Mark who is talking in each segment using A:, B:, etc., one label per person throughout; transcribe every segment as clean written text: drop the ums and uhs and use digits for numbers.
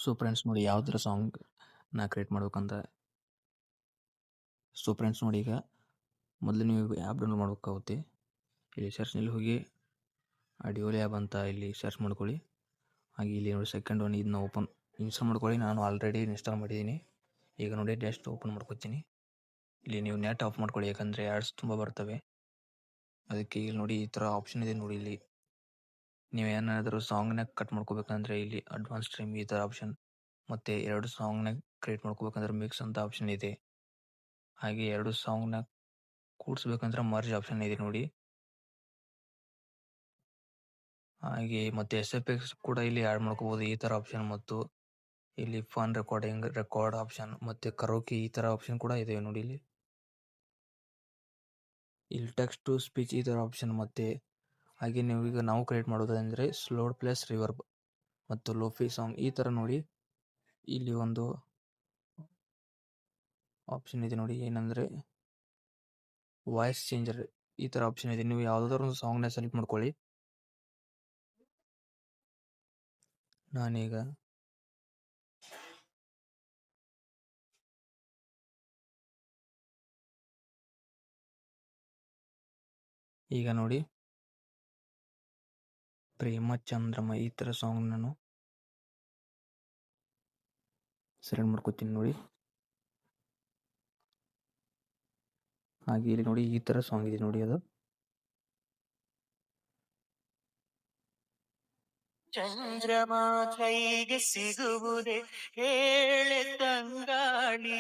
A: So friends ನೋಡಿ ಯಾವ್ದಾರ song ನಾ ಕ್ರಿಯೇಟ್ ಮಾಡ್ಬೇಕಂತ. ಸೊ ಫ್ರೆಂಡ್ಸ್ ನೋಡಿ, ಈಗ ಮೊದಲು ನೀವು ಆ್ಯಪ್ ಡೌನ್ಲೋಡ್ ಮಾಡ್ಬೇಕಾಗುತ್ತೆ. ಇಲ್ಲಿ ಸರ್ಚ್ನಲ್ಲಿ ಹೋಗಿ ಆಡಿಯೋ ಲ್ಯಾಬ್ ಅಂತ ಇಲ್ಲಿ ಸರ್ಚ್ ಮಾಡ್ಕೊಳ್ಳಿ. ಹಾಗೆ ಇಲ್ಲಿ ನೋಡಿ ಸೆಕೆಂಡ್ ಒನ್ ಇದನ್ನ ಓಪನ್ ಇನ್ಸ್ಟಾಲ್ ಮಾಡ್ಕೊಳ್ಳಿ. ನಾನು ಆಲ್ರೆಡಿ ಇನ್ಸ್ಟಾಲ್ ಮಾಡಿದ್ದೀನಿ. ಈಗ ನೋಡಿ ಜಸ್ಟ್ ಓಪನ್ ಮಾಡ್ಕೊತೀನಿ. ಇಲ್ಲಿ ನೀವು ನೆಟ್ ಆಫ್ ಮಾಡ್ಕೊಳ್ಳಿ, ಯಾಕಂದರೆ ಆ್ಯಡ್ಸ್ ತುಂಬ ಬರ್ತವೆ. ಅದಕ್ಕೆ ಇಲ್ಲಿ ನೋಡಿ ಈ ಥರ ಆಪ್ಷನ್ ಇದೆ ನೋಡಿ. ಇಲ್ಲಿ ನೀವು ಏನಾದರೂ ಸಾಂಗ್ನ ಕಟ್ ಮಾಡ್ಕೋಬೇಕಂದ್ರೆ ಇಲ್ಲಿ ಅಡ್ವಾನ್ಸ್ ಸ್ಟ್ರೀಮ್ ಈ ಥರ ಆಪ್ಷನ್, ಮತ್ತು 2 ಸಾಂಗ್ನ ಕ್ರಿಯೇಟ್ ಮಾಡ್ಕೋಬೇಕಂದ್ರೆ ಮಿಕ್ಸ್ ಅಂತ ಆಪ್ಷನ್ ಇದೆ. ಹಾಗೆ 2 ಸಾಂಗ್ನ ಕೂಡಿಸ್ಬೇಕಂದ್ರೆ ಮರ್ಜ್ ಆಪ್ಷನ್ ಇದೆ ನೋಡಿ. ಹಾಗೆ ಮತ್ತು SFX ಕೂಡ ಇಲ್ಲಿ ಆ್ಯಡ್ ಮಾಡ್ಕೋಬೋದು ಈ ಥರ ಆಪ್ಷನ್. ಮತ್ತು ಇಲ್ಲಿ ಫನ್ ರೆಕಾರ್ಡ್ ಆಪ್ಷನ್ ಮತ್ತು ಕರೋಕಿ ಈ ಥರ ಆಪ್ಷನ್ ಕೂಡ ಇದೆ ನೋಡಿ. ಇಲ್ಲಿ ಟೆಕ್ಸ್ಟ್ ಟು ಸ್ಪೀಚ್ ಈ ಥರ ಆಪ್ಷನ್. ಮತ್ತು ಹಾಗೆ ನಾವು ಕ್ರಿಯೇಟ್ ಮಾಡೋದಂದರೆ ಸ್ಲೋ ಪ್ಲಸ್ ರಿವರ್ಬ್ ಮತ್ತು ಲೋಫಿ ಸಾಂಗ್ ಈ ಥರ ನೋಡಿ. ಇಲ್ಲಿ ಒಂದು ಆಪ್ಷನ್ ಇದೆ ನೋಡಿ, ಏನಂದರೆ ವಾಯ್ಸ್ ಚೇಂಜರ್ ಈ ಥರ ಆಪ್ಷನ್ ಇದೆ. ನೀವು ಯಾವುದಾದ್ರೂ ಒಂದು ಸಾಂಗ್ನ ಸೆಲೆಕ್ಟ್ ಮಾಡ್ಕೊಳ್ಳಿ. ನಾನೀಗ ನೋಡಿ ಪ್ರೇಮ ಚಂದ್ರಮ ಈ ಥರ ಸಾಂಗ್ ನಾನು ಸೆಲೆಕ್ಟ್ ಮಾಡ್ಕೊತೀನಿ ನೋಡಿ. ಹಾಗೆ ಇಲ್ಲಿ ನೋಡಿ ಈ ಥರ ಸಾಂಗ್ ಇದೆ ನೋಡಿ. ಅದು
B: ಚಂದ್ರಮ ಕೈಗೆ ಸಿಗುವುದೇ ಹೇಳೆ ತಂಗಾಳಿ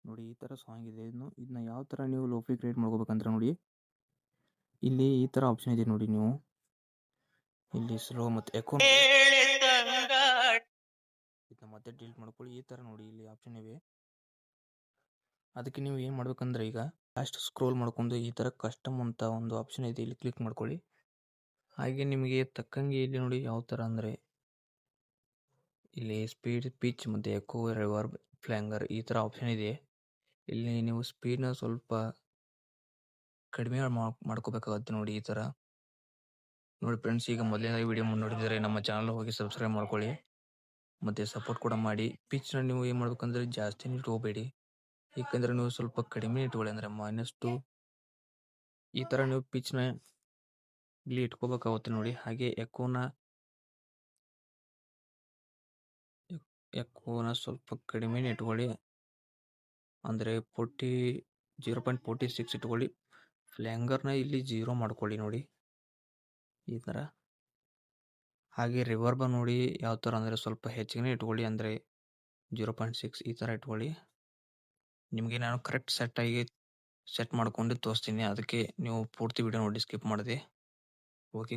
A: ನೋಡಿ, ಈ ಥರ ಸಾಂಗ್ ಇದೆ. ಇದನ್ನ ಯಾವ ಥರ ನೀವು ಲೋಫಿ ಕ್ರಿಯೇಟ್ ಮಾಡ್ಕೋಬೇಕಂದ್ರೆ ನೋಡಿ, ಇಲ್ಲಿ ಈ ಥರ ಆಪ್ಷನ್ ಇದೆ ನೋಡಿ. ನೀವು ಇಲ್ಲಿ ಸ್ಲೋ ಮತ್ತು ಎಕೋ ಇದನ್ನ ಮತ್ತೆ ಡಿಲೀಟ್ ಮಾಡ್ಕೊಳ್ಳಿ ಈ ಥರ ನೋಡಿ. ಇಲ್ಲಿ ಆಪ್ಷನ್ ಇವೆ. ಅದಕ್ಕೆ ನೀವು ಏನು ಮಾಡ್ಬೇಕಂದ್ರೆ ಈಗ ಲಾಸ್ಟ್ ಸ್ಕ್ರೋಲ್ ಮಾಡ್ಕೊಂಡು ಈ ಥರ ಕಸ್ಟಮ್ ಅಂತ ಒಂದು ಆಪ್ಷನ್ ಇದೆ, ಇಲ್ಲಿ ಕ್ಲಿಕ್ ಮಾಡ್ಕೊಳ್ಳಿ. ಹಾಗೆ ನಿಮಗೆ ತಕ್ಕಂಗೆ ಇಲ್ಲಿ ನೋಡಿ ಯಾವ ಥರ ಅಂದರೆ ಇಲ್ಲಿ ಸ್ಪೀಡ್, ಪಿಚ್ ಮತ್ತು ಎಕೋ, ರಿವರ್ಬ್, ಫ್ಲ್ಯಾಂಗರ್ ಈ ಥರ ಆಪ್ಷನ್ ಇದೆ. ಇಲ್ಲಿ ನೀವು ಸ್ಪೀಡ್ನ ಸ್ವಲ್ಪ ಕಡಿಮೆ ಮಾಡ್ಕೋಬೇಕಾಗುತ್ತೆ ನೋಡಿ. ಈ ಥರ ನೋಡಿ ಫ್ರೆಂಡ್ಸ್, ಈಗ ಮೊದಲನೇದಾಗಿ ವಿಡಿಯೋ ನೋಡಿದರೆ ನಮ್ಮ ಚಾನಲ್ ಹೋಗಿ ಸಬ್ಸ್ಕ್ರೈಬ್ ಮಾಡ್ಕೊಳ್ಳಿ ಮತ್ತು ಸಪೋರ್ಟ್ ಕೂಡ ಮಾಡಿ. ಪಿಚ್ನ ನೀವು ಏನು ಮಾಡ್ಬೇಕಂದ್ರೆ ಜಾಸ್ತಿನೇ ಇಟ್ಕೋಬೇಡಿ, ಏಕೆಂದರೆ ನೀವು ಸ್ವಲ್ಪ ಕಡಿಮೆ ಇಟ್ಕೊಳ್ಳಿ, ಅಂದರೆ -2 ಈ ಥರ ನೀವು ಪಿಚ್ನ ಇಲ್ಲಿ ಇಟ್ಕೋಬೇಕಾಗುತ್ತೆ ನೋಡಿ. ಹಾಗೆ ಎಕೋನ ಸ್ವಲ್ಪ ಕಡಿಮೆ ಇಟ್ಕೊಳ್ಳಿ, ಅಂದರೆ 0.46 ಇಟ್ಕೊಳ್ಳಿ. ಫ್ಲ್ಯಾಂಗರ್ನ ಇಲ್ಲಿ 0 ಮಾಡ್ಕೊಳ್ಳಿ ನೋಡಿ ಈ ಥರ. ಹಾಗೆ ರಿವರ್ಬ ನೋಡಿ ಯಾವ ಥರ ಅಂದರೆ ಸ್ವಲ್ಪ ಹೆಚ್ಚಿಗೆ ಇಟ್ಕೊಳ್ಳಿ, ಅಂದರೆ 0.6 ಈ ಥರ ಇಟ್ಕೊಳ್ಳಿ. ನಿಮಗೆ ನಾನು ಕರೆಕ್ಟ್ ಸೆಟ್ ಮಾಡ್ಕೊಂಡು ತೋರಿಸ್ತೀನಿ, ಅದಕ್ಕೆ ನೀವು ಪೂರ್ತಿ ವಿಡಿಯೋ ನೋಡಿ ಸ್ಕಿಪ್ ಮಾಡಿದೆ. ಓಕೆ,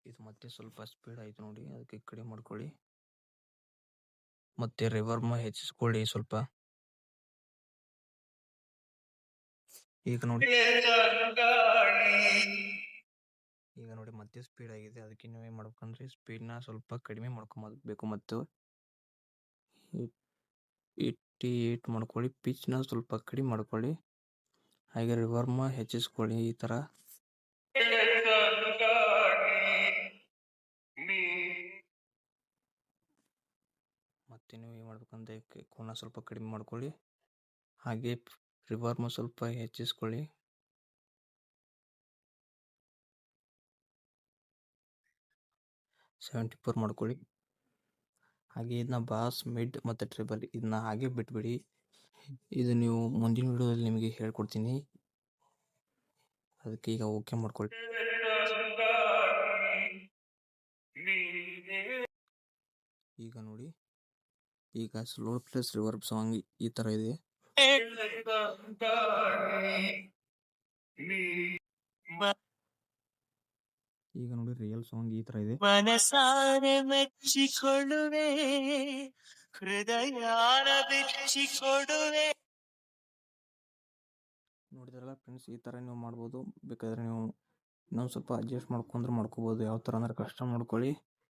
A: ಇದು ಮತ್ತೆ ಸ್ವಲ್ಪ ಸ್ಪೀಡ್ ಆಯಿತು ನೋಡಿ, ಅದಕ್ಕೆ ಕಡಿಮೆ ಮಾಡ್ಕೊಳ್ಳಿ. ಮತ್ತು ರಿವರ್ಬ್ ಹೆಚ್ಚಿಸ್ಕೊಳ್ಳಿ ಸ್ವಲ್ಪ. ಈಗ ನೋಡಿ ಮತ್ತೆ ಸ್ಪೀಡ್ ಆಗಿದೆ, ಅದಕ್ಕೆ ನೀವು ಏನು ಮಾಡ್ಬೇಕಂದ್ರೆ ಸ್ಪೀಡ್ನ ಸ್ವಲ್ಪ ಕಡಿಮೆ ಮಾಡ್ಕೊಬೇಕು. ಮತ್ತು 88 ಮಾಡ್ಕೊಳ್ಳಿ. ಪಿಚ್ನ ಸ್ವಲ್ಪ ಕಡಿಮೆ ಮಾಡ್ಕೊಳ್ಳಿ. ಹಾಗೆ ರಿವರ್ಬ್ ಹೆಚ್ಚಿಸ್ಕೊಳ್ಳಿ ಈ ಥರ. ಮತ್ತೆ ನೀವು ಏನು ಮಾಡ್ಬೇಕಂದ್ರೆ ಕೋನ ಸ್ವಲ್ಪ ಕಡಿಮೆ ಮಾಡ್ಕೊಳ್ಳಿ. ಹಾಗೆ ರಿವರ್ಬ್ ಸ್ವಲ್ಪ ಹೆಚ್ಚಿಸ್ಕೊಳ್ಳಿ. -74 ಮಾಡ್ಕೊಳ್ಳಿ. ಹಾಗೆ ಇದನ್ನ ಬಾಸ್, ಮಿಡ್ ಮತ್ತು ಟ್ರಿಬಲ್ ಇದನ್ನ ಹಾಗೆ ಬಿಟ್ಬಿಡಿ. ಇದು ನೀವು ಮುಂದಿನ ವಿಡಿಯೋದಲ್ಲಿ ನಿಮಗೆ ಹೇಳ್ಕೊಡ್ತೀನಿ, ಅದಕ್ಕೆ ಈಗ ಓಕೆ ಮಾಡ್ಕೊಳ್ಳಿ. ಈಗ ನೋಡಿ, ಈಗ ಸ್ಲೋ ಪ್ಲಸ್ ರಿವರ್ಬ್ ಸಾಂಗ್ ಈ ಥರ ಇದೆ. ಈಗ ನೋಡಿ ರಿಯಲ್ ಸಾಂಗ್ ಈ ಥರ ಇದೆ.
B: ಮನಸಾರೆ ಮೆಚ್ಚಿಕೊಳ್ಳುವೆ, ಹೃದಯಾನ ಬಿಚ್ಚಿಕೊಡುವೆ.
A: ನೋಡಿದ್ರಲ್ಲ ಫ್ರೆಂಡ್ಸ್, ಈ ಥರ ನೀವು ಮಾಡ್ಬೋದು. ಬೇಕಾದರೆ ನೀವು ಇನ್ನೊಂದು ಸ್ವಲ್ಪ ಅಡ್ಜಸ್ಟ್ ಮಾಡ್ಕೋಬೋದು. ಯಾವ ಥರ ಅಂದರೆ ಕಷ್ಟ ಮಾಡ್ಕೊಳ್ಳಿ.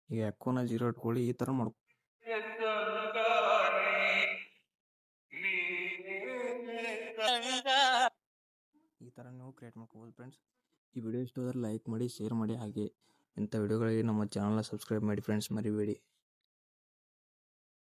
A: ಈಗ ಎಕೋನ 0 ಇಟ್ಕೊಳ್ಳಿ, ಈ ಥರ ಈ ಥರ ನೀವು ಕ್ರಿಯೇಟ್ ಮಾಡ್ಕೋಬೋದು ಫ್ರೆಂಡ್ಸ್. ಈ ವಿಡಿಯೋ ಇಷ್ಟ ಆದರೆ ಲೈಕ್ ಮಾಡಿ, ಶೇರ್ ಮಾಡಿ. ಹಾಗೆ ಇಂಥ ವಿಡಿಯೋಗಳಿಗೆ ನಮ್ಮ ಚಾನಲ್ನ ಸಬ್ಸ್ಕ್ರೈಬ್ ಮಾಡಿ ಫ್ರೆಂಡ್ಸ್, ಮರಿಬೇಡಿ.